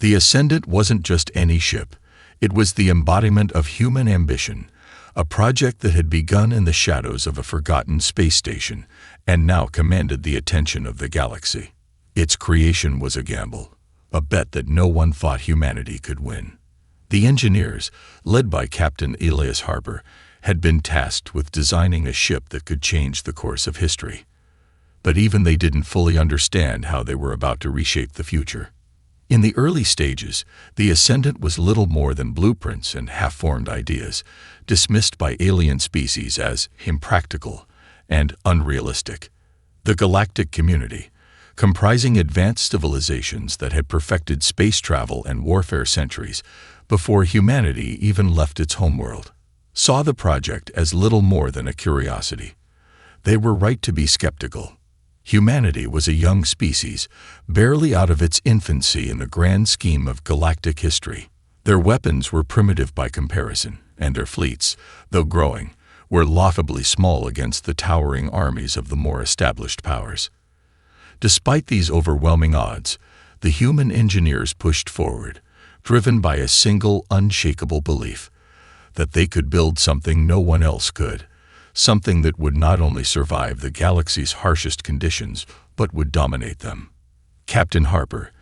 The Ascendant wasn't just any ship. It was the embodiment of human ambition, a project that had begun in the shadows of a forgotten space station and now commanded the attention of the galaxy. Its creation was a gamble, a bet that no one thought humanity could win. The engineers, led by Captain Elias Harper, had been tasked with designing a ship that could change the course of history. But even they didn't fully understand how they were about to reshape the future. In the early stages, the Ascendant was little more than blueprints and half-formed ideas, dismissed by alien species as impractical and unrealistic. The Galactic community, comprising advanced civilizations that had perfected space travel and warfare centuries before humanity even left its homeworld, saw the project as little more than a curiosity. They were right to be skeptical. Humanity was a young species, barely out of its infancy in the grand scheme of galactic history. Their weapons were primitive by comparison, and their fleets, though growing, were laughably small against the towering armies of the more established powers. Despite these overwhelming odds, the human engineers pushed forward, driven by a single unshakable belief that they could build something no one else could. Something that would not only survive the galaxy's harshest conditions, but would dominate them. Captain Harper,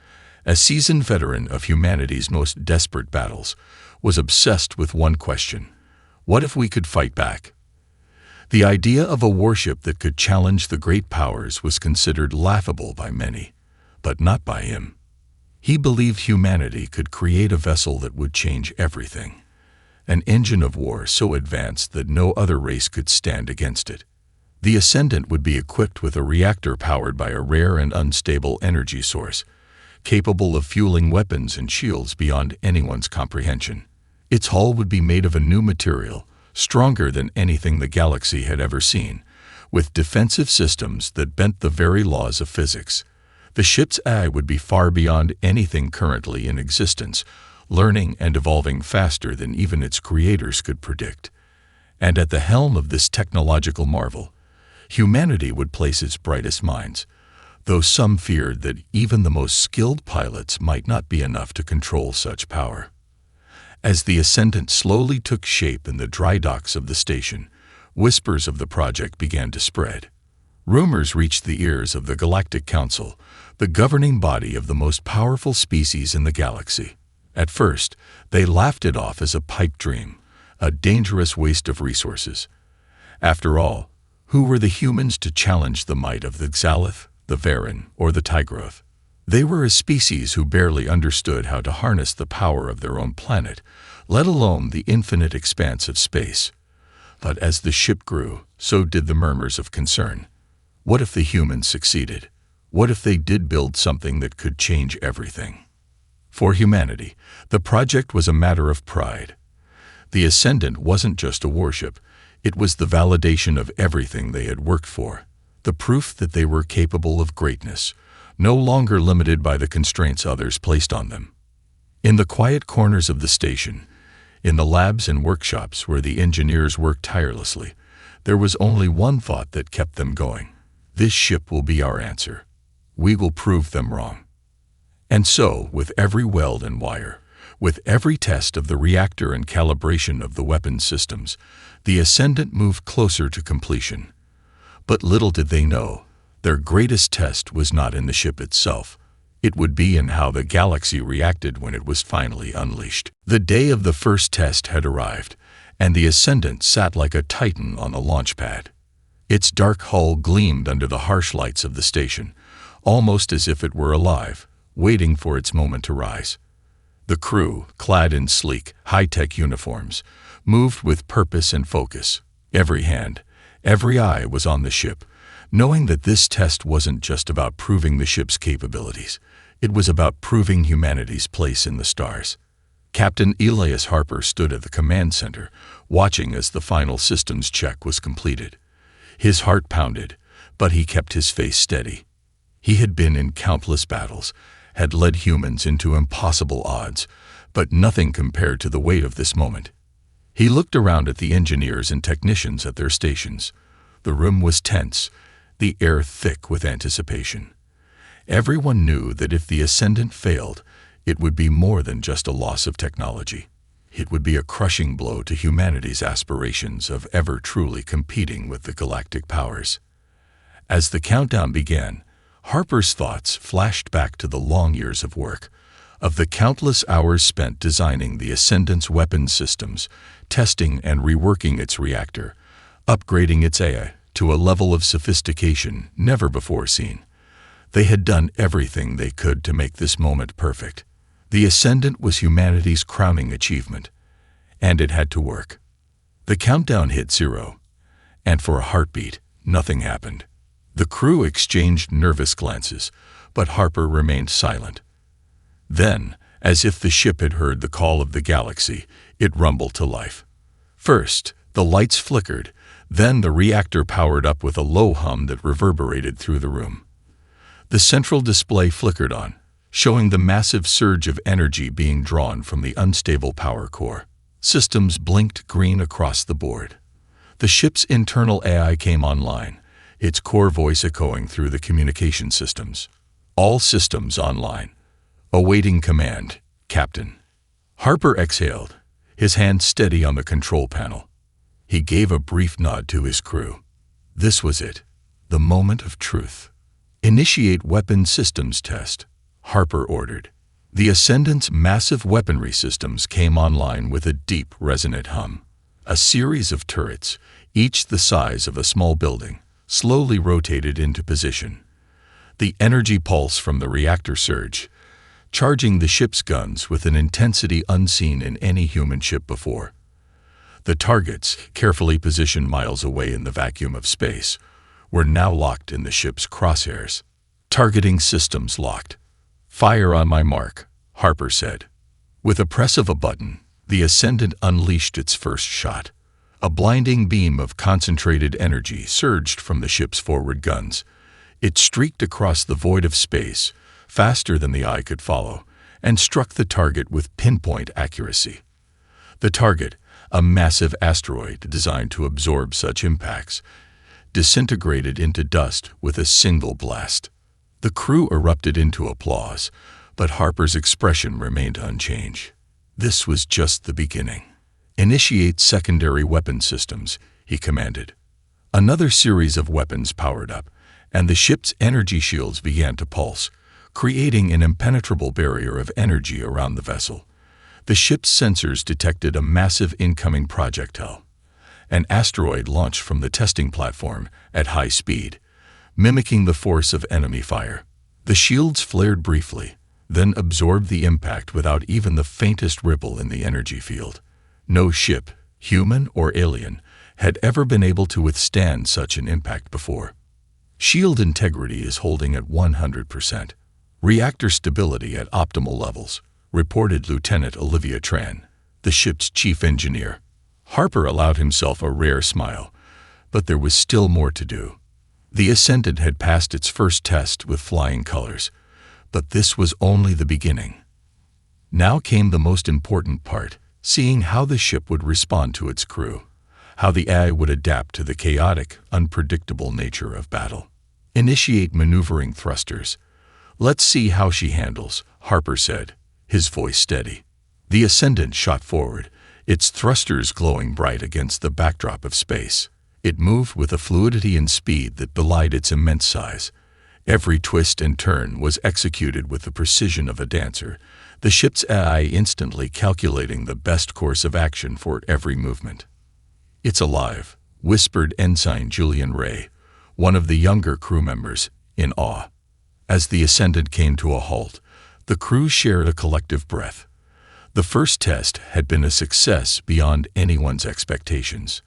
a seasoned veteran of humanity's most desperate battles, was obsessed with one question: what if we could fight back? The idea of a warship that could challenge the great powers was considered laughable by many, but not by him. He believed humanity could create a vessel that would change everything. An engine of war so advanced that no other race could stand against it. The Ascendant would be equipped with a reactor powered by a rare and unstable energy source, capable of fueling weapons and shields beyond anyone's comprehension. Its hull would be made of a new material, stronger than anything the galaxy had ever seen, with defensive systems that bent the very laws of physics. The ship's AI would be far beyond anything currently in existence, learning and evolving faster than even its creators could predict. And at the helm of this technological marvel, humanity would place its brightest minds, though some feared that even the most skilled pilots might not be enough to control such power. As the Ascendant slowly took shape in the dry docks of the station, whispers of the project began to spread. Rumors reached the ears of the Galactic Council, the governing body of the most powerful species in the galaxy. At first, they laughed it off as a pipe dream, a dangerous waste of resources. After all, who were the humans to challenge the might of the Xalith, the Varen, or the Tigroth? They were a species who barely understood how to harness the power of their own planet, let alone the infinite expanse of space. But as the ship grew, so did the murmurs of concern. What if the humans succeeded? What if they did build something that could change everything? For humanity, the project was a matter of pride. The Ascendant wasn't just a warship, it was the validation of everything they had worked for, the proof that they were capable of greatness, no longer limited by the constraints others placed on them. In the quiet corners of the station, in the labs and workshops where the engineers worked tirelessly, there was only one thought that kept them going. This ship will be our answer. We will prove them wrong. And so, with every weld and wire, with every test of the reactor and calibration of the weapons systems, the Ascendant moved closer to completion. But little did they know, their greatest test was not in the ship itself. It would be in how the galaxy reacted when it was finally unleashed. The day of the first test had arrived, and the Ascendant sat like a titan on a launch pad. Its dark hull gleamed under the harsh lights of the station, almost as if it were alive, waiting for its moment to rise. The crew, clad in sleek, high-tech uniforms, moved with purpose and focus. Every hand, every eye was on the ship, knowing that this test wasn't just about proving the ship's capabilities. It was about proving humanity's place in the stars. Captain Elias Harper stood at the command center, watching as the final systems check was completed. His heart pounded, but he kept his face steady. He had been in countless battles, had led humans into impossible odds, but nothing compared to the weight of this moment. He looked around at the engineers and technicians at their stations. The room was tense, the air thick with anticipation. Everyone knew that if the Ascendant failed, it would be more than just a loss of technology. It would be a crushing blow to humanity's aspirations of ever truly competing with the galactic powers. As the countdown began, Harper's thoughts flashed back to the long years of work, of the countless hours spent designing the Ascendant's weapons systems, testing and reworking its reactor, upgrading its AI to a level of sophistication never before seen. They had done everything they could to make this moment perfect. The Ascendant was humanity's crowning achievement, and it had to work. The countdown hit 0, and for a heartbeat, nothing happened. The crew exchanged nervous glances, but Harper remained silent. Then, as if the ship had heard the call of the galaxy, it rumbled to life. First, the lights flickered, then the reactor powered up with a low hum that reverberated through the room. The central display flickered on, showing the massive surge of energy being drawn from the unstable power core. Systems blinked green across the board. The ship's internal AI came online, its core voice echoing through the communication systems. All systems online. Awaiting command, Captain. Harper exhaled, his hand steady on the control panel. He gave a brief nod to his crew. This was it, the moment of truth. Initiate weapon systems test, Harper ordered. The Ascendant's massive weaponry systems came online with a deep, resonant hum. A series of turrets, each the size of a small building, slowly rotated into position. The energy pulse from the reactor surged, charging the ship's guns with an intensity unseen in any human ship before. The targets, carefully positioned miles away in the vacuum of space, were now locked in the ship's crosshairs. Targeting systems locked. Fire on my mark, Harper said. With a press of a button, the Ascendant unleashed its first shot. A blinding beam of concentrated energy surged from the ship's forward guns. It streaked across the void of space, faster than the eye could follow, and struck the target with pinpoint accuracy. The target, a massive asteroid designed to absorb such impacts, disintegrated into dust with a single blast. The crew erupted into applause, but Harper's expression remained unchanged. This was just the beginning. Initiate secondary weapon systems, he commanded. Another series of weapons powered up, and the ship's energy shields began to pulse, creating an impenetrable barrier of energy around the vessel. The ship's sensors detected a massive incoming projectile. An asteroid launched from the testing platform at high speed, mimicking the force of enemy fire. The shields flared briefly, then absorbed the impact without even the faintest ripple in the energy field. No ship, human or alien, had ever been able to withstand such an impact before. Shield integrity is holding at 100%. Reactor stability at optimal levels, reported Lieutenant Olivia Tran, the ship's chief engineer. Harper allowed himself a rare smile, but there was still more to do. The Ascendant had passed its first test with flying colors, but this was only the beginning. Now came the most important part, seeing how the ship would respond to its crew, how the AI would adapt to the chaotic, unpredictable nature of battle. Initiate maneuvering thrusters. Let's see how she handles, Harper said, his voice steady. The Ascendant shot forward, its thrusters glowing bright against the backdrop of space. It moved with a fluidity and speed that belied its immense size. Every twist and turn was executed with the precision of a dancer, the ship's AI instantly calculating the best course of action for every movement. "It's alive," whispered Ensign Julian Ray, one of the younger crew members, in awe. As the Ascendant came to a halt, the crew shared a collective breath. The first test had been a success beyond anyone's expectations.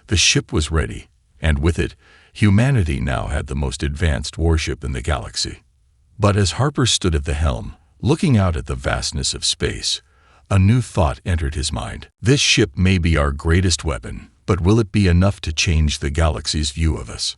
The ship was ready, and with it, humanity now had the most advanced warship in the galaxy. But as Harper stood at the helm, looking out at the vastness of space, a new thought entered his mind. This ship may be our greatest weapon, but will it be enough to change the galaxy's view of us?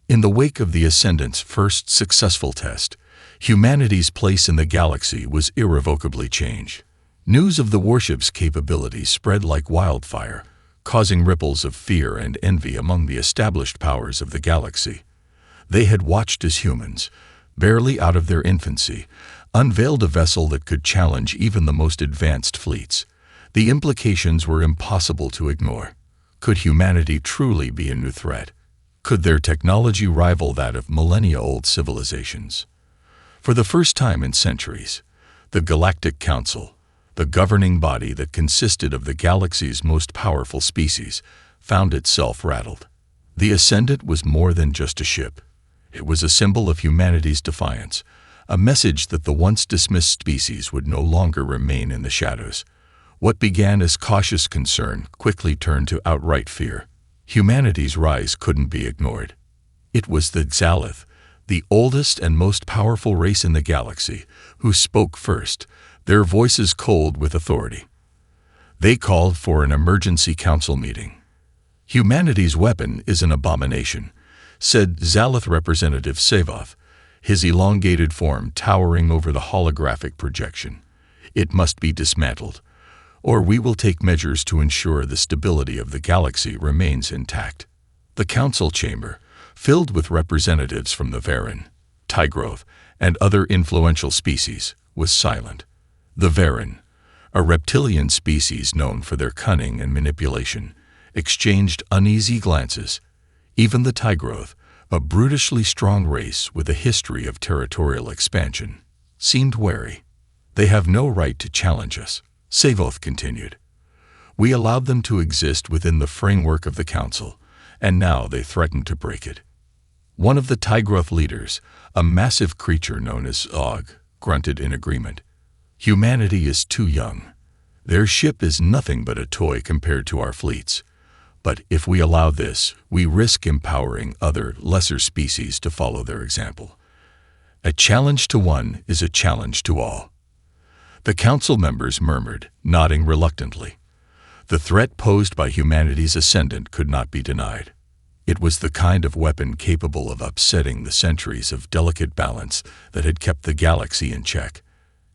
In the wake of the Ascendant's first successful test, humanity's place in the galaxy was irrevocably changed. News of the warship's capabilities spread like wildfire, causing ripples of fear and envy among the established powers of the galaxy. They had watched as humans, barely out of their infancy, unveiled a vessel that could challenge even the most advanced fleets. The implications were impossible to ignore. Could humanity truly be a new threat? Could their technology rival that of millennia-old civilizations? For the first time in centuries, the Galactic Council, the governing body that consisted of the galaxy's most powerful species, found itself rattled. The Ascendant was more than just a ship. It was a symbol of humanity's defiance, a message that the once dismissed species would no longer remain in the shadows. What began as cautious concern quickly turned to outright fear. Humanity's rise couldn't be ignored. It was the Xalith, the oldest and most powerful race in the galaxy, who spoke first, their voices cold with authority. They called for an emergency council meeting. "Humanity's weapon is an abomination," said Xalith Representative Savoth, his elongated form towering over the holographic projection. "It must be dismantled, or we will take measures to ensure the stability of the galaxy remains intact." The council chamber, filled with representatives from the Varan, Tigroth, and other influential species, was silent. The Varan, a reptilian species known for their cunning and manipulation, exchanged uneasy glances. Even the Tigroth, a brutishly strong race with a history of territorial expansion, seemed wary. "They have no right to challenge us," Savoth continued. "We allowed them to exist within the framework of the council, and now they threaten to break it." One of the Tigroth leaders, a massive creature known as Og, grunted in agreement. "Humanity is too young. Their ship is nothing but a toy compared to our fleets. But if we allow this, we risk empowering other, lesser species to follow their example. A challenge to one is a challenge to all." The council members murmured, nodding reluctantly. The threat posed by humanity's ascendant could not be denied. It was the kind of weapon capable of upsetting the centuries of delicate balance that had kept the galaxy in check.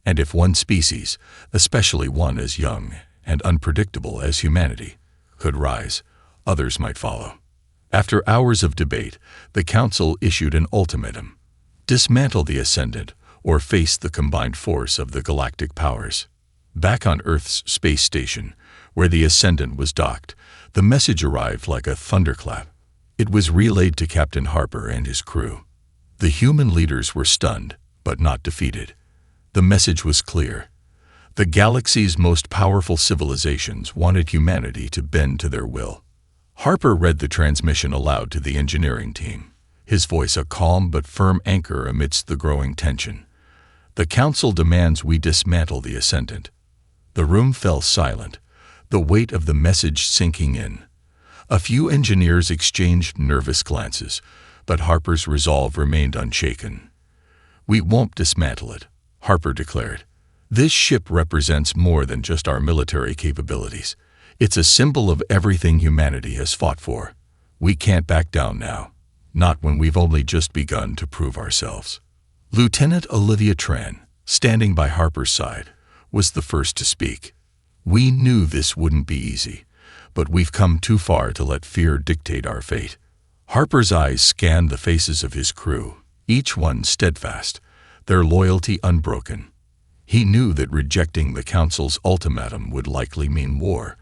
And if one species, especially one as young and unpredictable as humanity, could rise, others might follow. After hours of debate, the council issued an ultimatum: dismantle the Ascendant or face the combined force of the galactic powers. Back on Earth's space station, where the Ascendant was docked, the message arrived like a thunderclap. It was relayed to Captain Harper and his crew. The human leaders were stunned, but not defeated. The message was clear. The galaxy's most powerful civilizations wanted humanity to bend to their will. Harper read the transmission aloud to the engineering team, his voice a calm but firm anchor amidst the growing tension. "The Council demands we dismantle the Ascendant." The room fell silent, the weight of the message sinking in. A few engineers exchanged nervous glances, but Harper's resolve remained unshaken. "We won't dismantle it," Harper declared. "This ship represents more than just our military capabilities. It's a symbol of everything humanity has fought for. We can't back down now, not when we've only just begun to prove ourselves." Lieutenant Olivia Tran, standing by Harper's side, was the first to speak. "We knew this wouldn't be easy, but we've come too far to let fear dictate our fate." Harper's eyes scanned the faces of his crew, each one steadfast, their loyalty unbroken. He knew that rejecting the Council's ultimatum would likely mean war,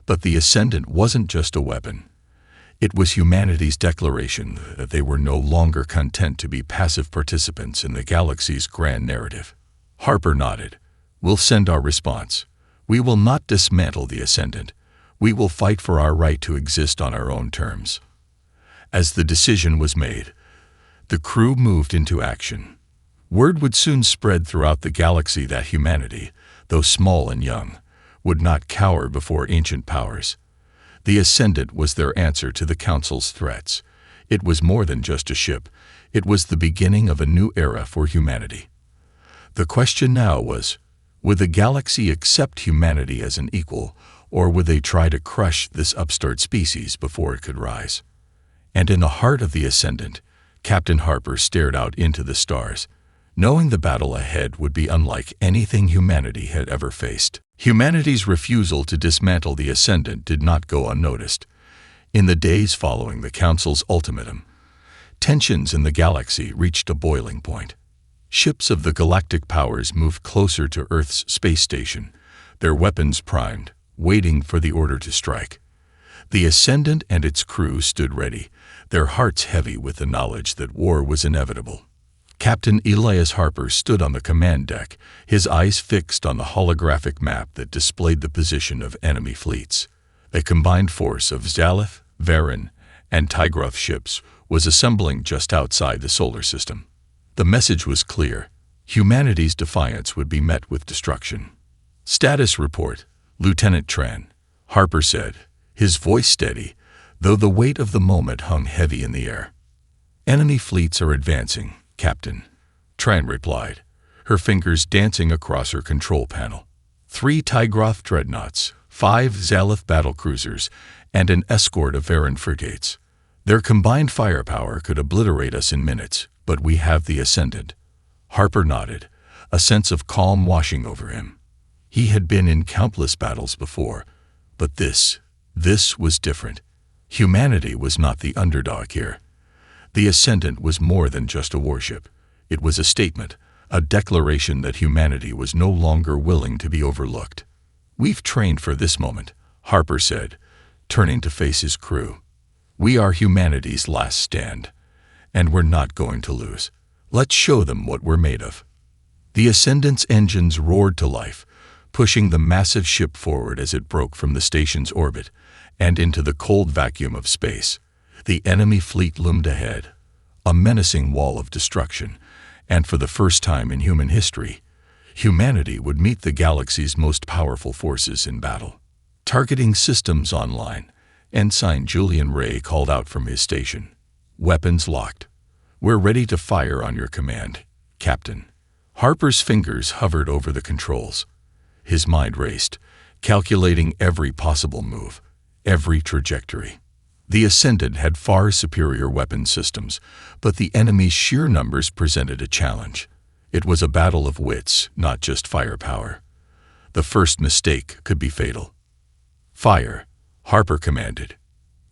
but the Ascendant wasn't just a weapon. It was humanity's declaration that they were no longer content to be passive participants in the galaxy's grand narrative. Harper nodded. "We'll send our response. We will not dismantle the Ascendant. We will fight for our right to exist on our own terms." As the decision was made, the crew moved into action. Word would soon spread throughout the galaxy that humanity, though small and young, would not cower before ancient powers. The Ascendant was their answer to the Council's threats. It was more than just a ship. It was the beginning of a new era for humanity. The question now was, would the galaxy accept humanity as an equal, or would they try to crush this upstart species before it could rise? And in the heart of the Ascendant, Captain Harper stared out into the stars, knowing the battle ahead would be unlike anything humanity had ever faced. Humanity's refusal to dismantle the Ascendant did not go unnoticed. In the days following the Council's ultimatum, tensions in the galaxy reached a boiling point. Ships of the Galactic powers moved closer to Earth's space station, their weapons primed, waiting for the order to strike. The Ascendant and its crew stood ready, their hearts heavy with the knowledge that war was inevitable. Captain Elias Harper stood on the command deck, his eyes fixed on the holographic map that displayed the position of enemy fleets. A combined force of Zalith, Varen, and Tygroth ships was assembling just outside the solar system. The message was clear. Humanity's defiance would be met with destruction. "Status report, Lieutenant Tran," Harper said, his voice steady, though the weight of the moment hung heavy in the air. "Enemy fleets are advancing, Captain," Tran replied, her fingers dancing across her control panel. 3 Tygroth dreadnoughts, 5 Zalith battlecruisers, and an escort of Varen frigates. Their combined firepower could obliterate us in minutes, but we have the Ascendant. Harper nodded, a sense of calm washing over him. He had been in countless battles before, but this was different. Humanity was not the underdog here. The Ascendant was more than just a warship. It was a statement, a declaration that humanity was no longer willing to be overlooked. "We've trained for this moment," Harper said, turning to face his crew. "We are humanity's last stand, and we're not going to lose. Let's show them what we're made of." The Ascendant's engines roared to life, pushing the massive ship forward as it broke from the station's orbit and into the cold vacuum of space. The enemy fleet loomed ahead, a menacing wall of destruction, and for the first time in human history, humanity would meet the galaxy's most powerful forces in battle. "Targeting systems online," Ensign Julian Ray called out from his station. "Weapons locked. We're ready to fire on your command, Captain." Harper's fingers hovered over the controls. His mind raced, calculating every possible move, every trajectory. The Ascendant had far superior weapon systems, but the enemy's sheer numbers presented a challenge. It was a battle of wits, not just firepower. The first mistake could be fatal. "Fire," Harper commanded.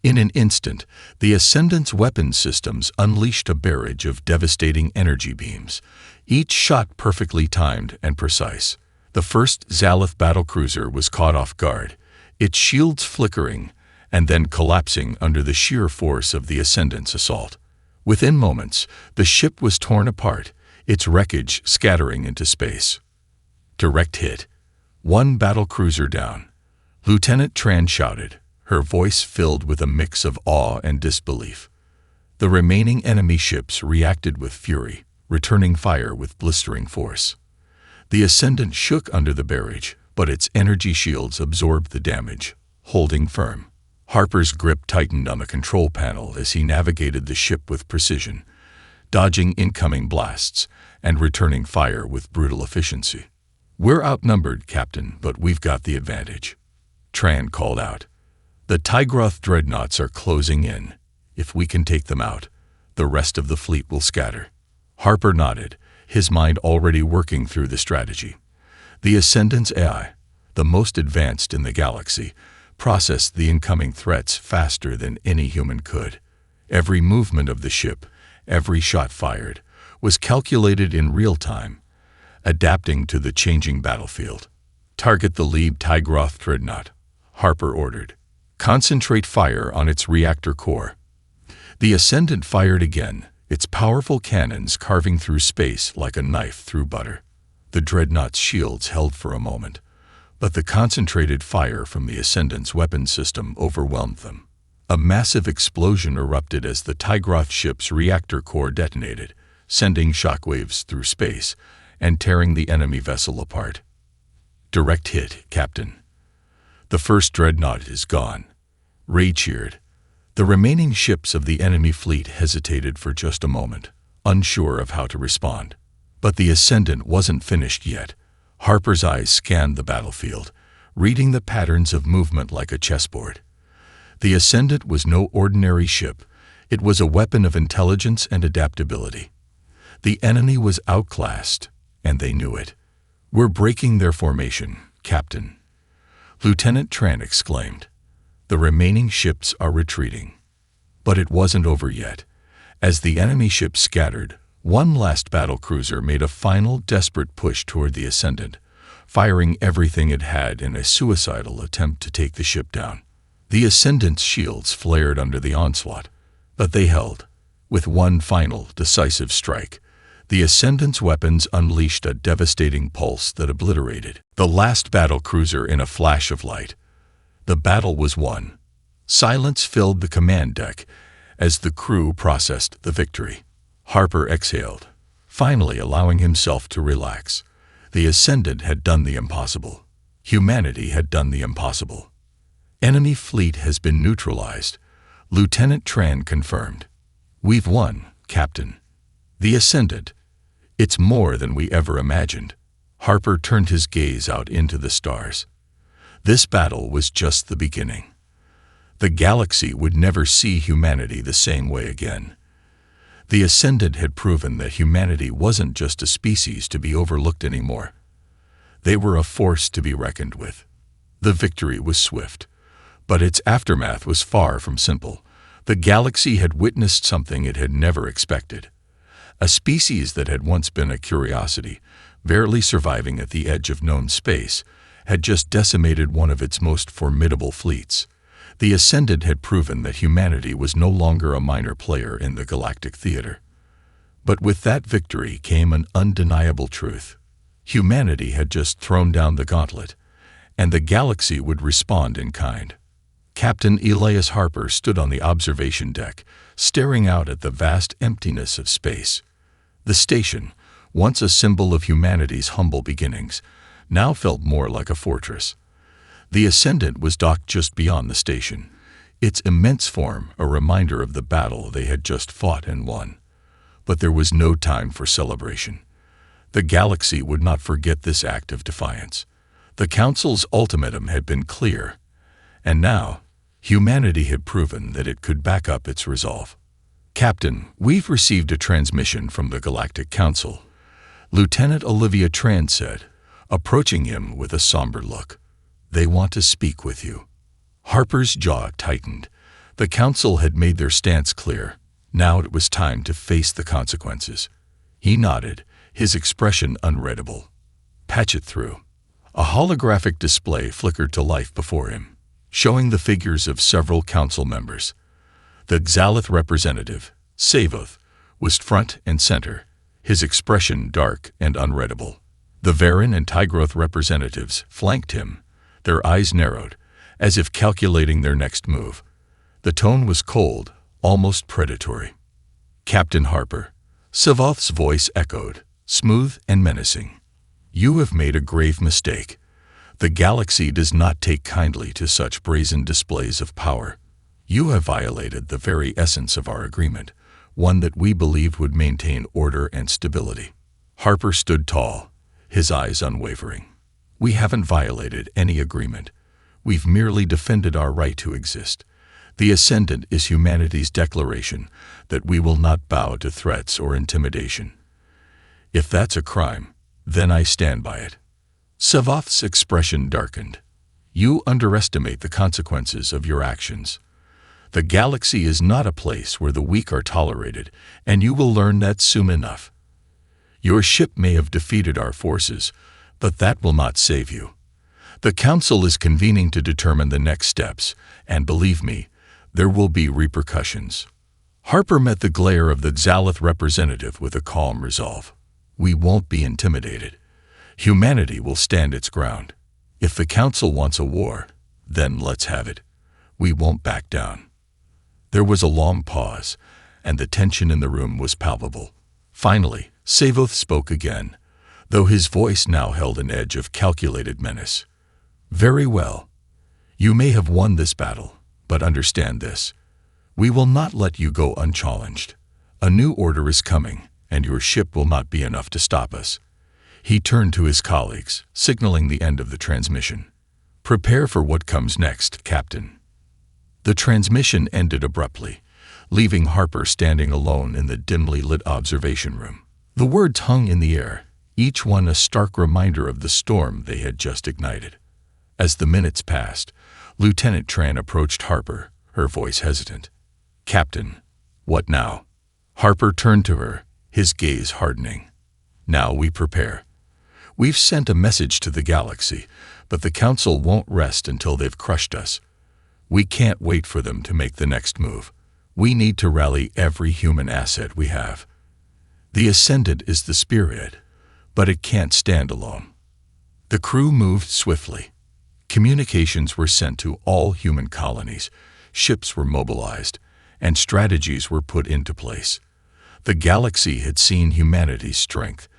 In an instant, the Ascendant's weapon systems unleashed a barrage of devastating energy beams, each shot perfectly timed and precise. The first Zalith battlecruiser was caught off guard, its shields flickering and then collapsing under the sheer force of the Ascendant's assault. Within moments, the ship was torn apart, its wreckage scattering into space. Direct hit. 1 battlecruiser down. Lieutenant Tran shouted, her voice filled with a mix of awe and disbelief. The remaining enemy ships reacted with fury, returning fire with blistering force. The Ascendant shook under the barrage, but its energy shields absorbed the damage, holding firm. Harper's grip tightened on the control panel as he navigated the ship with precision, dodging incoming blasts and returning fire with brutal efficiency. "We're outnumbered, Captain, but we've got the advantage," Tran called out. "The Tygroth dreadnoughts are closing in. If we can take them out, the rest of the fleet will scatter." Harper nodded, his mind already working through the strategy. The Ascendant's AI, the most advanced in the galaxy, processed the incoming threats faster than any human could. Every movement of the ship, every shot fired, was calculated in real time, adapting to the changing battlefield. "Target the lead Tygroth dreadnought," Harper ordered. "Concentrate fire on its reactor core." The Ascendant fired again, its powerful cannons carving through space like a knife through butter. The dreadnought's shields held for a moment, but the concentrated fire from the Ascendant's weapon system overwhelmed them. A massive explosion erupted as the Tygroth ship's reactor core detonated, sending shockwaves through space and tearing the enemy vessel apart. "Direct hit, Captain. The first dreadnought is gone," Ray cheered. The remaining ships of the enemy fleet hesitated for just a moment, unsure of how to respond. But the Ascendant wasn't finished yet. Harper's eyes scanned the battlefield, reading the patterns of movement like a chessboard. The Ascendant was no ordinary ship. It was a weapon of intelligence and adaptability. The enemy was outclassed, and they knew it. "We're breaking their formation, Captain," Lieutenant Tran exclaimed. "The remaining ships are retreating." But it wasn't over yet. As the enemy ships scattered, One last battlecruiser made a final, desperate push toward the Ascendant, firing everything it had in a suicidal attempt to take the ship down. The Ascendant's shields flared under the onslaught, but they held. With one final, decisive strike, the Ascendant's weapons unleashed a devastating pulse that obliterated the last battlecruiser in a flash of light. The battle was won. Silence filled the command deck as the crew processed the victory. Harper exhaled, finally allowing himself to relax. The Ascendant had done the impossible. Humanity had done the impossible. Enemy fleet has been neutralized, Lieutenant Tran confirmed. We've won, Captain. The Ascendant. It's more than we ever imagined. Harper turned his gaze out into the stars. This battle was just the beginning. The galaxy would never see humanity the same way again. The Ascendant had proven that humanity wasn't just a species to be overlooked anymore. They were a force to be reckoned with. The victory was swift, but its aftermath was far from simple. The galaxy had witnessed something it had never expected. A species that had once been a curiosity, barely surviving at the edge of known space, had just decimated one of its most formidable fleets. The Ascendant had proven that humanity was no longer a minor player in the galactic theater. But with that victory came an undeniable truth. Humanity had just thrown down the gauntlet, and the galaxy would respond in kind. Captain Elias Harper stood on the observation deck, staring out at the vast emptiness of space. The station, once a symbol of humanity's humble beginnings, now felt more like a fortress. The Ascendant was docked just beyond the station, its immense form a reminder of the battle they had just fought and won. But there was no time for celebration. The galaxy would not forget this act of defiance. The Council's ultimatum had been clear, and now, humanity had proven that it could back up its resolve. Captain, we've received a transmission from the Galactic Council, Lieutenant Olivia Tran said, approaching him with a somber look. They want to speak with you. Harper's jaw tightened. The Council had made their stance clear. Now it was time to face the consequences. He nodded, his expression unreadable. Patch it through. A holographic display flickered to life before him, showing the figures of several council members. The Xalith representative, Savoth, was front and center, his expression dark and unreadable. The Varan and Tigroth representatives flanked him, their eyes narrowed, as if calculating their next move. The tone was cold, almost predatory. Captain Harper, Savoth's voice echoed, smooth and menacing. You have made a grave mistake. The galaxy does not take kindly to such brazen displays of power. You have violated the very essence of our agreement, one that we believed would maintain order and stability. Harper stood tall, his eyes unwavering. We haven't violated any agreement. We've merely defended our right to exist. The Ascendant is humanity's declaration that we will not bow to threats or intimidation. If that's a crime, then I stand by it. Savoth's expression darkened. You underestimate the consequences of your actions. The galaxy is not a place where the weak are tolerated, and you will learn that soon enough. Your ship may have defeated our forces, but that will not save you. The Council is convening to determine the next steps, and believe me, there will be repercussions. Harper met the glare of the Xalith representative with a calm resolve. We won't be intimidated. Humanity will stand its ground. If the Council wants a war, then let's have it. We won't back down. There was a long pause, and the tension in the room was palpable. Finally, Savoth spoke again, though his voice now held an edge of calculated menace. Very well. You may have won this battle, but understand this. We will not let you go unchallenged. A new order is coming, and your ship will not be enough to stop us. He turned to his colleagues, signaling the end of the transmission. Prepare for what comes next, Captain. The transmission ended abruptly, leaving Harper standing alone in the dimly lit observation room. The words hung in the air, each one a stark reminder of the storm they had just ignited. As the minutes passed, Lieutenant Tran approached Harper, her voice hesitant. Captain, what now? Harper turned to her, his gaze hardening. Now we prepare. We've sent a message to the galaxy, but the Council won't rest until they've crushed us. We can't wait for them to make the next move. We need to rally every human asset we have. The Ascendant is the spearhead, but it can't stand alone. The crew moved swiftly. Communications were sent to all human colonies, ships were mobilized, and strategies were put into place. The galaxy had seen humanity's strength,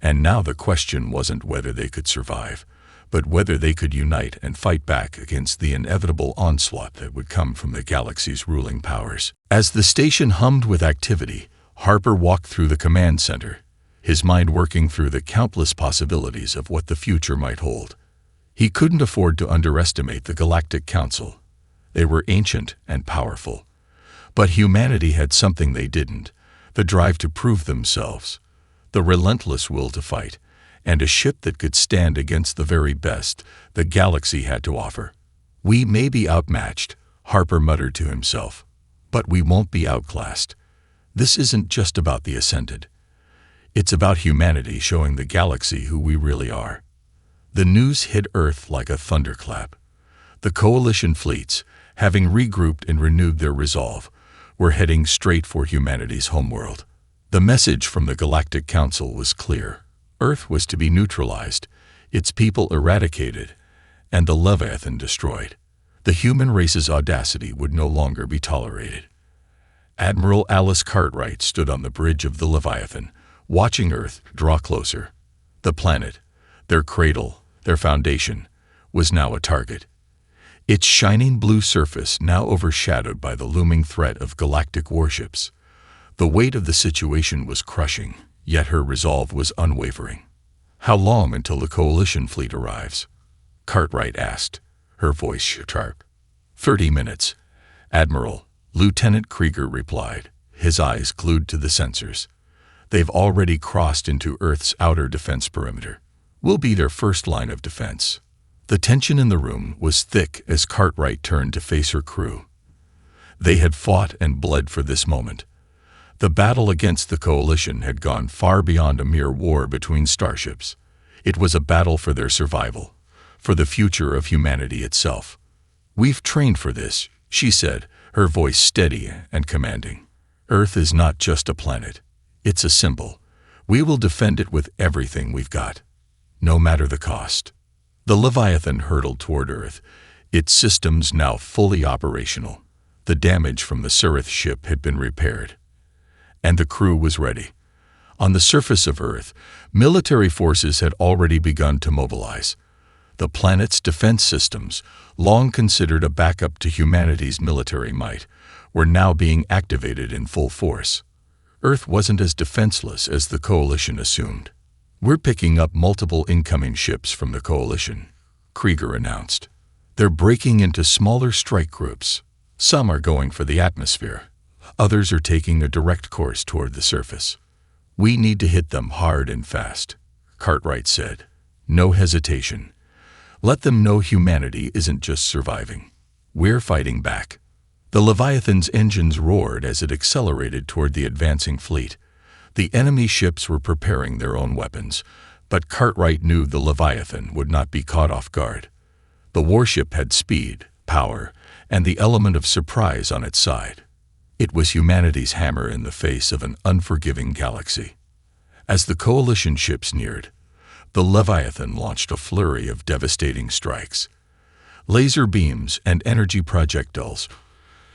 and now the question wasn't whether they could survive, but whether they could unite and fight back against the inevitable onslaught that would come from the galaxy's ruling powers. As the station hummed with activity, Harper walked through the command center, his mind working through the countless possibilities of what the future might hold. He couldn't afford to underestimate the Galactic Council. They were ancient and powerful. But humanity had something they didn't: the drive to prove themselves, the relentless will to fight, and a ship that could stand against the very best the galaxy had to offer. "We may be outmatched," Harper muttered to himself, "but we won't be outclassed. This isn't just about the Ascended. It's about humanity showing the galaxy who we really are." The news hit Earth like a thunderclap. The coalition fleets, having regrouped and renewed their resolve, were heading straight for humanity's homeworld. The message from the Galactic Council was clear. Earth was to be neutralized, its people eradicated, and the Leviathan destroyed. The human race's audacity would no longer be tolerated. Admiral Alice Cartwright stood on the bridge of the Leviathan, watching Earth draw closer. The planet, their cradle, their foundation, was now a target. Its shining blue surface now overshadowed by the looming threat of galactic warships. The weight of the situation was crushing, yet her resolve was unwavering. "How long until the coalition fleet arrives?" Cartwright asked, her voice sharp. 30 minutes, Admiral. Lieutenant Krieger replied, his eyes glued to the sensors. "They've already crossed into Earth's outer defense perimeter. We'll be their first line of defense." The tension in the room was thick as Cartwright turned to face her crew. They had fought and bled for this moment. The battle against the coalition had gone far beyond a mere war between starships. It was a battle for their survival, for the future of humanity itself. "We've trained for this," she said, her voice steady and commanding. "Earth is not just a planet. It's a symbol. We will defend it with everything we've got, no matter the cost." The Leviathan hurtled toward Earth, its systems now fully operational. The damage from the Surith ship had been repaired, and the crew was ready. On the surface of Earth, military forces had already begun to mobilize. The planet's defense systems, long considered a backup to humanity's military might, were now being activated in full force. Earth wasn't as defenseless as the Coalition assumed. "We're picking up multiple incoming ships from the Coalition," Krieger announced. "They're breaking into smaller strike groups. Some are going for the atmosphere. Others are taking a direct course toward the surface. We need to hit them hard and fast," Cartwright said. "No hesitation. Let them know humanity isn't just surviving. We're fighting back." The Leviathan's engines roared as it accelerated toward the advancing fleet. The enemy ships were preparing their own weapons, but Cartwright knew the Leviathan would not be caught off guard. The warship had speed, power, and the element of surprise on its side. It was humanity's hammer in the face of an unforgiving galaxy. As the coalition ships neared, the Leviathan launched a flurry of devastating strikes. Laser beams and energy projectiles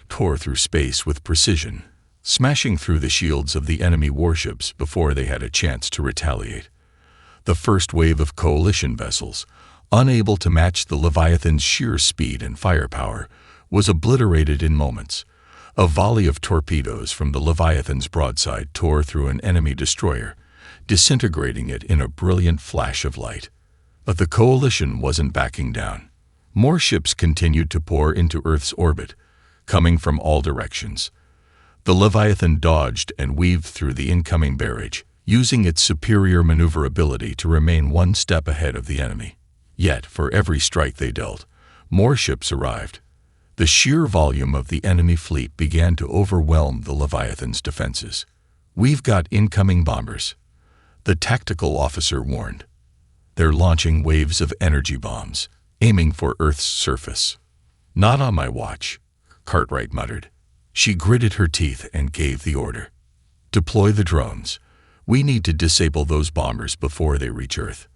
tore through space with precision, smashing through the shields of the enemy warships before they had a chance to retaliate. The first wave of coalition vessels, unable to match the Leviathan's sheer speed and firepower, was obliterated in moments. A volley of torpedoes from the Leviathan's broadside tore through an enemy destroyer, disintegrating it in a brilliant flash of light. But the coalition wasn't backing down. More ships continued to pour into Earth's orbit, coming from all directions. The Leviathan dodged and weaved through the incoming barrage, using its superior maneuverability to remain one step ahead of the enemy. Yet, for every strike they dealt, more ships arrived. The sheer volume of the enemy fleet began to overwhelm the Leviathan's defenses. "We've got incoming bombers," the tactical officer warned. "They're launching waves of energy bombs, aiming for Earth's surface." "Not on my watch," Cartwright muttered. She gritted her teeth and gave the order. "Deploy the drones. We need to disable those bombers before they reach Earth."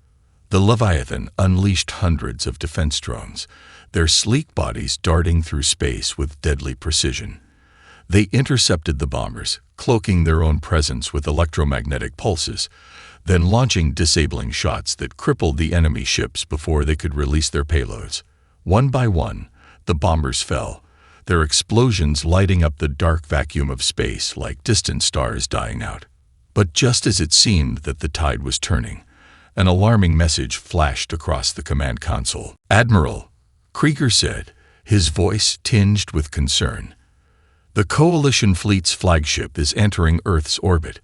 The Leviathan unleashed hundreds of defense drones, their sleek bodies darting through space with deadly precision. They intercepted the bombers, cloaking their own presence with electromagnetic pulses, then launching disabling shots that crippled the enemy ships before they could release their payloads. One by one, the bombers fell, their explosions lighting up the dark vacuum of space like distant stars dying out. But just as it seemed that the tide was turning, an alarming message flashed across the command console. "Admiral," Krieger said, his voice tinged with concern. "The Coalition fleet's flagship is entering Earth's orbit.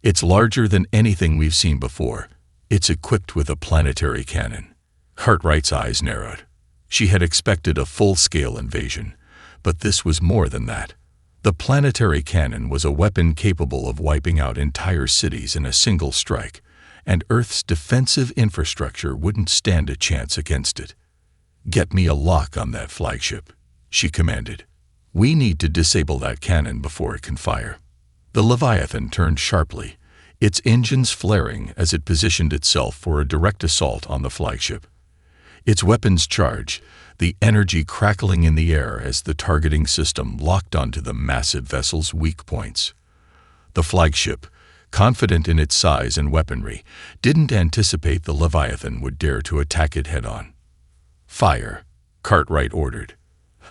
It's larger than anything we've seen before. It's equipped with a planetary cannon." Cartwright's eyes narrowed. She had expected a full-scale invasion, but this was more than that. The planetary cannon was a weapon capable of wiping out entire cities in a single strike, and Earth's defensive infrastructure wouldn't stand a chance against it. "Get me a lock on that flagship," she commanded. "We need to disable that cannon before it can fire." The Leviathan turned sharply, its engines flaring as it positioned itself for a direct assault on the flagship. Its weapons charged, the energy crackling in the air as the targeting system locked onto the massive vessel's weak points. The flagship, confident in its size and weaponry, didn't anticipate the Leviathan would dare to attack it head-on. "Fire," Cartwright ordered.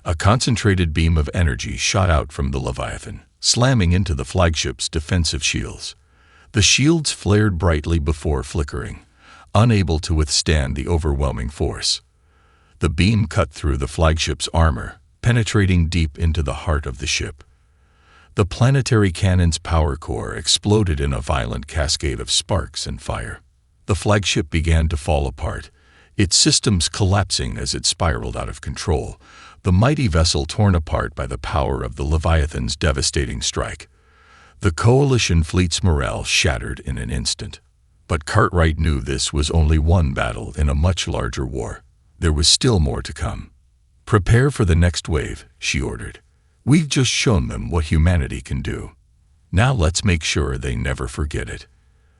A concentrated beam of energy shot out from the Leviathan, slamming into the flagship's defensive shields. The shields flared brightly before flickering, unable to withstand the overwhelming force. The beam cut through the flagship's armor, penetrating deep into the heart of the ship. The planetary cannon's power core exploded in a violent cascade of sparks and fire. The flagship began to fall apart, its systems collapsing as it spiraled out of control, the mighty vessel torn apart by the power of the Leviathan's devastating strike. The Coalition fleet's morale shattered in an instant. But Cartwright knew this was only one battle in a much larger war. There was still more to come. "Prepare for the next wave," she ordered. "We've just shown them what humanity can do. Now let's make sure they never forget it."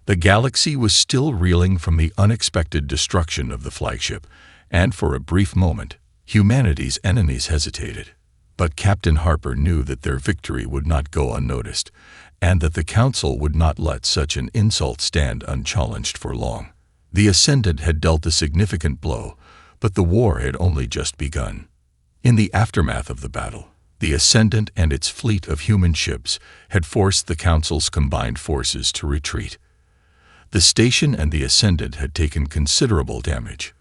The galaxy was still reeling from the unexpected destruction of the flagship, and for a brief moment, humanity's enemies hesitated. But Captain Harper knew that their victory would not go unnoticed, and that the Council would not let such an insult stand unchallenged for long. The Ascendant had dealt a significant blow, but the war had only just begun. In the aftermath of the battle, the Ascendant and its fleet of human ships had forced the Council's combined forces to retreat. The station and the Ascendant had taken considerable damage,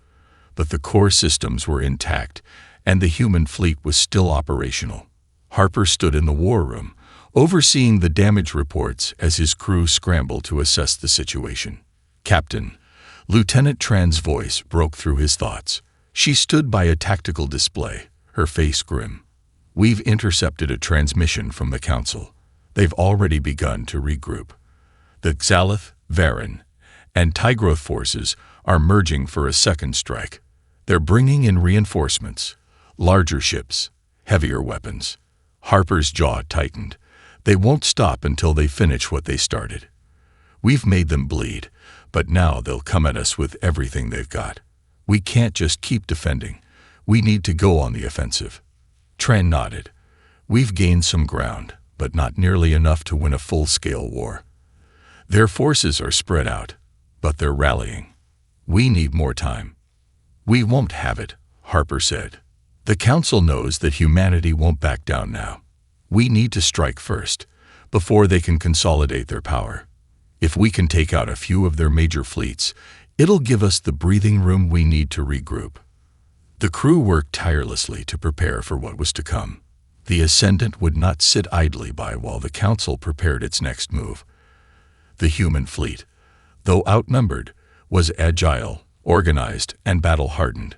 but the core systems were intact, and the human fleet was still operational. Harper stood in the war room, overseeing the damage reports as his crew scrambled to assess the situation. "Captain," Lieutenant Tran's voice broke through his thoughts. She stood by a tactical display, her face grim. "We've intercepted a transmission from the Council. They've already begun to regroup. The Xalith, Varen, and Tigroth forces are merging for a second strike. They're bringing in reinforcements, larger ships, heavier weapons." Harper's jaw tightened. "They won't stop until they finish what they started. We've made them bleed, but now they'll come at us with everything they've got. We can't just keep defending. We need to go on the offensive." Tran nodded. "We've gained some ground, but not nearly enough to win a full-scale war. Their forces are spread out, but they're rallying. We need more time." "We won't have it," Harper said. "The Council knows that humanity won't back down now. We need to strike first, before they can consolidate their power. If we can take out a few of their major fleets, it'll give us the breathing room we need to regroup." The crew worked tirelessly to prepare for what was to come. The Ascendant would not sit idly by while the Council prepared its next move. The human fleet, though outnumbered, was agile, organized, and battle-hardened.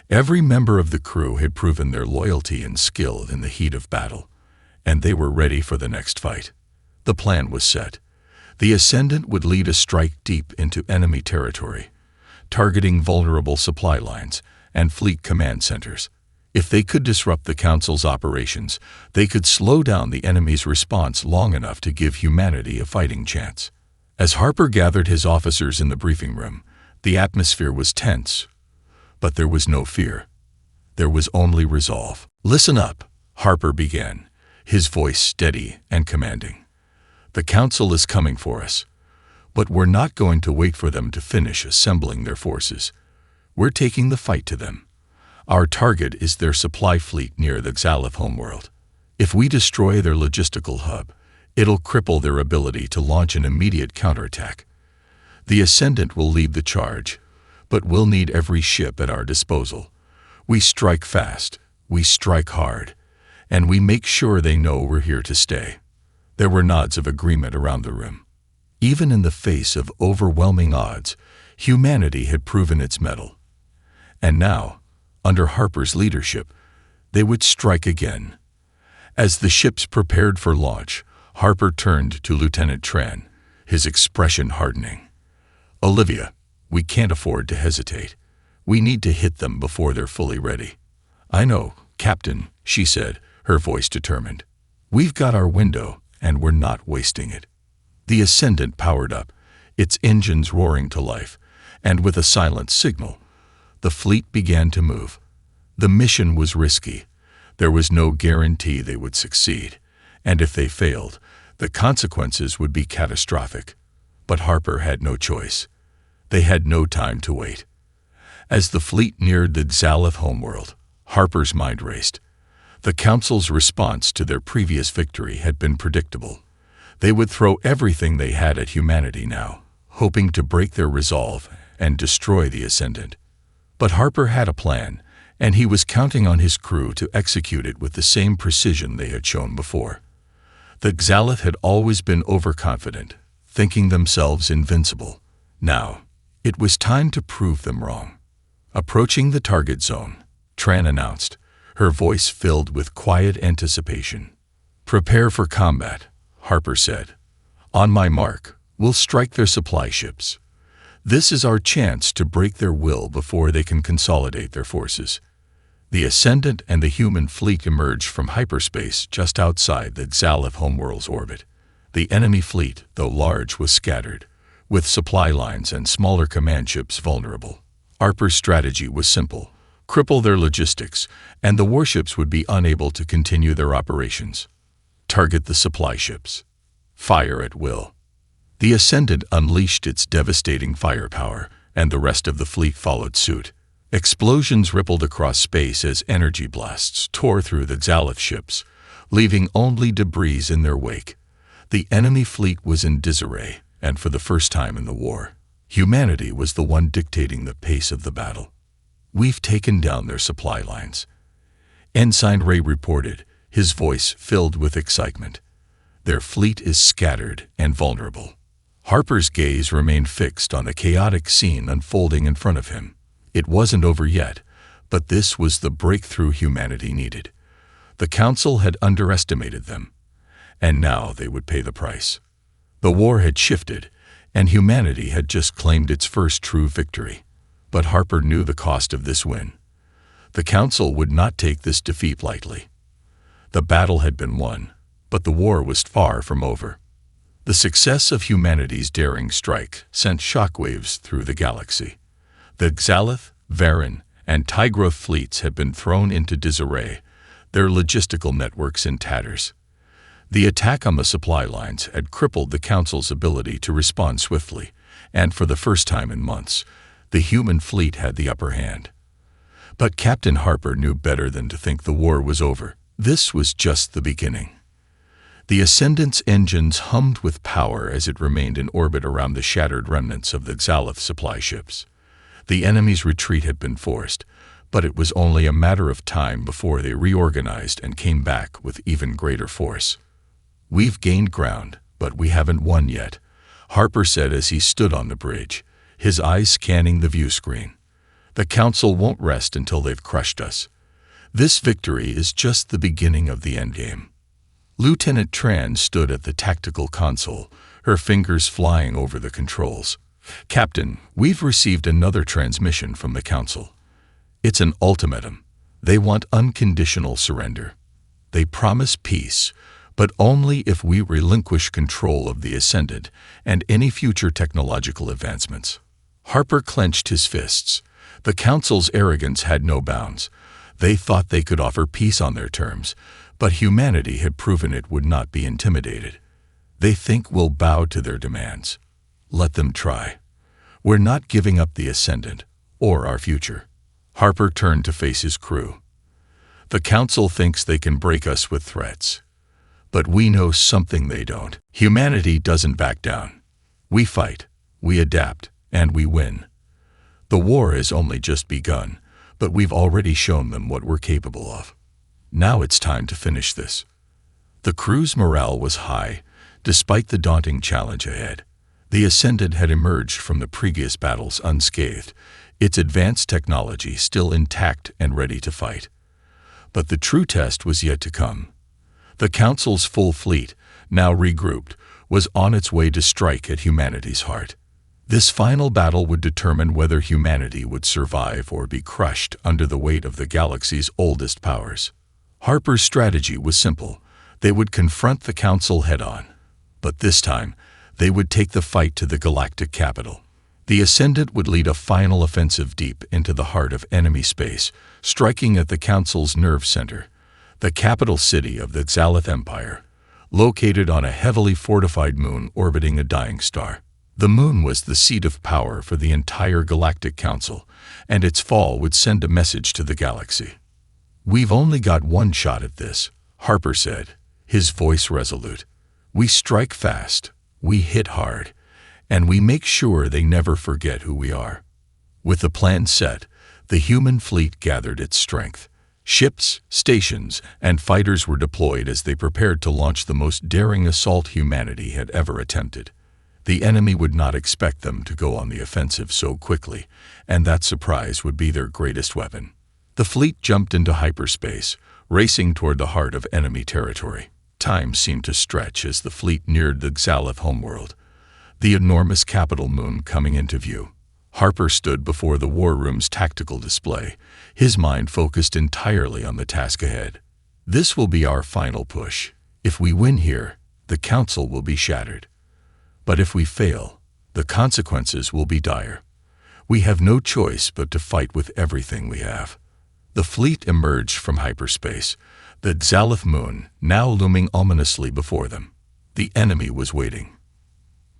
Every member of the crew had proven their loyalty and skill in the heat of battle, and they were ready for the next fight. The plan was set. The Ascendant would lead a strike deep into enemy territory, targeting vulnerable supply lines and fleet command centers. If they could disrupt the Council's operations, they could slow down the enemy's response long enough to give humanity a fighting chance. As Harper gathered his officers in the briefing room, the atmosphere was tense, but there was no fear. There was only resolve. "Listen up," Harper began, his voice steady and commanding. "The Council is coming for us, but we're not going to wait for them to finish assembling their forces. We're taking the fight to them. Our target is their supply fleet near the Xalith homeworld. If we destroy their logistical hub, it'll cripple their ability to launch an immediate counterattack. The Ascendant will lead the charge, but we'll need every ship at our disposal. We strike fast, we strike hard, and we make sure they know we're here to stay." There were nods of agreement around the room. Even in the face of overwhelming odds, humanity had proven its mettle. And now, under Harper's leadership, they would strike again. As the ships prepared for launch, Harper turned to Lieutenant Tran, his expression hardening. "Olivia, we can't afford to hesitate. We need to hit them before they're fully ready." "I know, Captain," she said, her voice determined. "We've got our window, and we're not wasting it." The Ascendant powered up, its engines roaring to life, and with a silent signal, the fleet began to move. The mission was risky. There was no guarantee they would succeed, and if they failed, the consequences would be catastrophic. But Harper had no choice. They had no time to wait. As the fleet neared the Xalith homeworld, Harper's mind raced. The Council's response to their previous victory had been predictable. They would throw everything they had at humanity now, hoping to break their resolve and destroy the Ascendant. But Harper had a plan, and he was counting on his crew to execute it with the same precision they had shown before. The Xalith had always been overconfident, thinking themselves invincible. Now, it was time to prove them wrong. Approaching the target zone, Tran announced, her voice filled with quiet anticipation. "Prepare for combat," Harper said. "On my mark, we'll strike their supply ships. This is our chance to break their will before they can consolidate their forces." The Ascendant and the human fleet emerged from hyperspace just outside the Xalith homeworld's orbit. The enemy fleet, though large, was scattered, with supply lines and smaller command ships vulnerable. Harper's strategy was simple: cripple their logistics, and the warships would be unable to continue their operations. Target the supply ships. Fire at will. The Ascendant unleashed its devastating firepower, and the rest of the fleet followed suit. Explosions rippled across space as energy blasts tore through the Xalith ships, leaving only debris in their wake. The enemy fleet was in disarray, and for the first time in the war, humanity was the one dictating the pace of the battle. "We've taken down their supply lines," Ensign Ray reported, his voice filled with excitement. "Their fleet is scattered and vulnerable." Harper's gaze remained fixed on the chaotic scene unfolding in front of him. It wasn't over yet, but this was the breakthrough humanity needed. The Council had underestimated them, and now they would pay the price. The war had shifted, and humanity had just claimed its first true victory. But Harper knew the cost of this win. The Council would not take this defeat lightly. The battle had been won, but the war was far from over. The success of humanity's daring strike sent shockwaves through the galaxy. The Xalith, Varan, and Tygroth fleets had been thrown into disarray, their logistical networks in tatters. The attack on the supply lines had crippled the Council's ability to respond swiftly, and for the first time in months, the human fleet had the upper hand. But Captain Harper knew better than to think the war was over. This was just the beginning. The Ascendant's engines hummed with power as it remained in orbit around the shattered remnants of the Xalith supply ships. The enemy's retreat had been forced, but it was only a matter of time before they reorganized and came back with even greater force. "We've gained ground, but we haven't won yet," Harper said as he stood on the bridge, his eyes scanning the view screen. "The Council won't rest until they've crushed us. This victory is just the beginning of the endgame." Lieutenant Tran stood at the tactical console, her fingers flying over the controls. "Captain, we've received another transmission from the Council. It's an ultimatum. They want unconditional surrender. They promise peace, but only if we relinquish control of the Ascendant and any future technological advancements." Harper clenched his fists. The Council's arrogance had no bounds. They thought they could offer peace on their terms, but humanity had proven it would not be intimidated. They think we'll bow to their demands. Let them try. We're not giving up the Ascendant or our future. Harper turned to face his crew. "The Council thinks they can break us with threats. But we know something they don't. Humanity doesn't back down. We fight, we adapt, and we win. The war has only just begun, but we've already shown them what we're capable of. Now it's time to finish this." The crew's morale was high, despite the daunting challenge ahead. The Ascendant had emerged from the previous battles unscathed, its advanced technology still intact and ready to fight. But the true test was yet to come. The Council's full fleet, now regrouped, was on its way to strike at humanity's heart. This final battle would determine whether humanity would survive or be crushed under the weight of the galaxy's oldest powers. Harper's strategy was simple. They would confront the Council head-on. But this time, they would take the fight to the galactic capital. The Ascendant would lead a final offensive deep into the heart of enemy space, striking at the Council's nerve center, the capital city of the Xalith Empire, located on a heavily fortified moon orbiting a dying star. The moon was the seat of power for the entire Galactic Council, and its fall would send a message to the galaxy. "We've only got one shot at this," Harper said, his voice resolute. "We strike fast, we hit hard, and we make sure they never forget who we are." With the plan set, the human fleet gathered its strength. Ships, stations, and fighters were deployed as they prepared to launch the most daring assault humanity had ever attempted. The enemy would not expect them to go on the offensive so quickly, and that surprise would be their greatest weapon. The fleet jumped into hyperspace, racing toward the heart of enemy territory. Time seemed to stretch as the fleet neared the Xalith homeworld, the enormous capital moon coming into view. Harper stood before the war room's tactical display, his mind focused entirely on the task ahead. "This will be our final push. If we win here, the Council will be shattered. But if we fail, the consequences will be dire. We have no choice but to fight with everything we have." The fleet emerged from hyperspace, the Xalith moon now looming ominously before them. The enemy was waiting.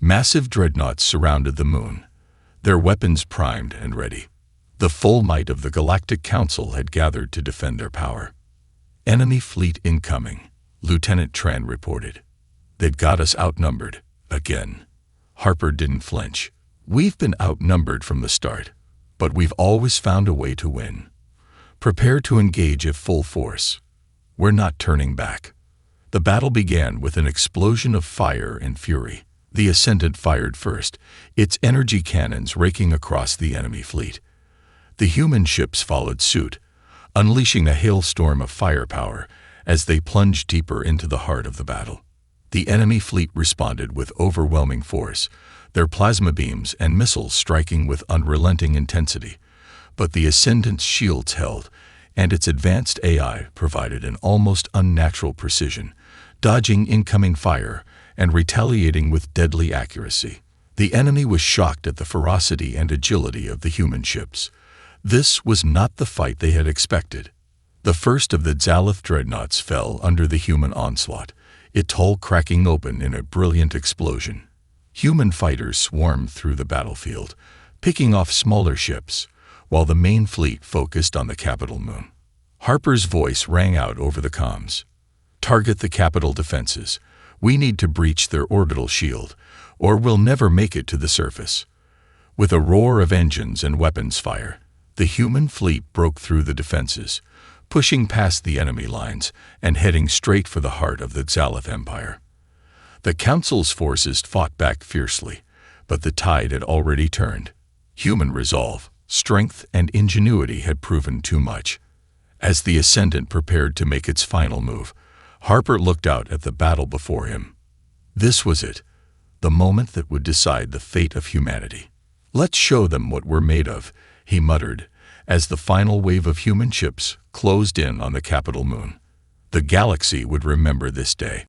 Massive dreadnoughts surrounded the moon, their weapons primed and ready. The full might of the Galactic Council had gathered to defend their power. "Enemy fleet incoming," Lieutenant Tran reported. "They've got us outnumbered, again." Harper didn't flinch. "We've been outnumbered from the start, but we've always found a way to win. Prepare to engage at full force. We're not turning back." The battle began with an explosion of fire and fury. The Ascendant fired first, its energy cannons raking across the enemy fleet. The human ships followed suit, unleashing a hailstorm of firepower as they plunged deeper into the heart of the battle. The enemy fleet responded with overwhelming force, their plasma beams and missiles striking with unrelenting intensity. But the Ascendant's shields held, and its advanced AI provided an almost unnatural precision, dodging incoming fire and retaliating with deadly accuracy. The enemy was shocked at the ferocity and agility of the human ships. This was not the fight they had expected. The first of the Xalith dreadnoughts fell under the human onslaught, its hull cracking open in a brilliant explosion. Human fighters swarmed through the battlefield, picking off smaller ships, while the main fleet focused on the capital moon. Harper's voice rang out over the comms. "Target the capital defenses. We need to breach their orbital shield, or we'll never make it to the surface." With a roar of engines and weapons fire, the human fleet broke through the defenses, pushing past the enemy lines and heading straight for the heart of the Xalith Empire. The Council's forces fought back fiercely, but the tide had already turned. Human resolve, strength, and ingenuity had proven too much. As the Ascendant prepared to make its final move, Harper looked out at the battle before him. This was it, the moment that would decide the fate of humanity. "Let's show them what we're made of," he muttered, as the final wave of human ships closed in on the capital moon. The galaxy would remember this day.